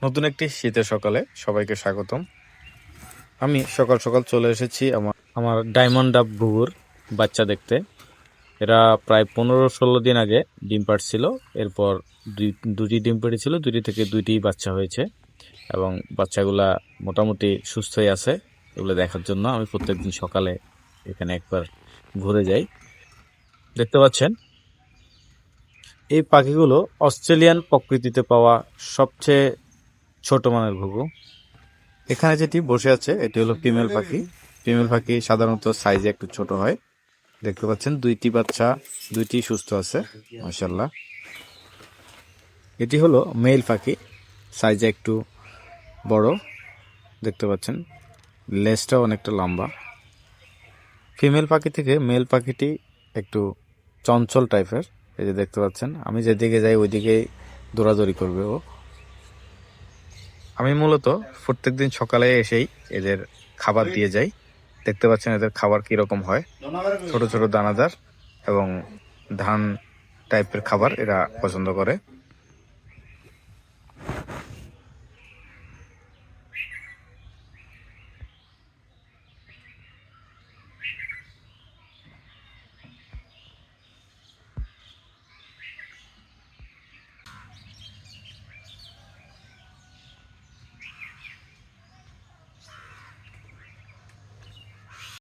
নতুন একটি শীতের সকালে সবাইকে স্বাগতম। আমি সকাল সকাল চলে এসেছি আমার আমার ডায়মন্ড ডাব ঘুঘুর বাচ্চা দেখতে। এরা প্রায় 15-16 দিন আগে ডিম পাড়ছিল। এরপর দুটি ডিম পেড়েছিল, দুটি থেকে দুইটি বাচ্চা হয়েছে এবং বাচ্চাগুলা মোটামুটি সুস্থই আছে। এগুলো দেখার জন্য আমি প্রত্যেকদিন সকালে এখানে একবার ঘুরে যাই। দেখতে পাচ্ছেন এই পাখিগুলো অস্ট্রেলিয়ান প্রকৃতিতে পাওয়া সবচেয়ে ছোট মানের ঘুঘু। এখানে যেটি বসে আছে এটি হলো ফিমেল পাখি। ফিমেল পাখি সাধারণত সাইজে একটু ছোট হয়। দেখতে পাচ্ছেন দুইটি বাচ্চা, দুইটি সুস্থ আছে মাশাআল্লাহ। এটি হলো মেল পাখি, সাইজে একটু বড়। দেখতে পাচ্ছেন লেজটাও অনেকটা লম্বা। ফিমেল পাখি থেকে মেল পাখিটি একটু চঞ্চল টাইপের। এই যে দেখতে পাচ্ছেন আমি যেদিকে যাই ওইদিকেই দৌড়াদৌড়ি করবে ও। আমি মূলত প্রত্যেকদিন সকালে এসেই এদের খাবার দিয়ে যাই। দেখতে পাচ্ছেন এদের খাবার কিরকম হয়, ছোট ছোট দানাদার এবং ধান টাইপের খাবার এরা পছন্দ করে।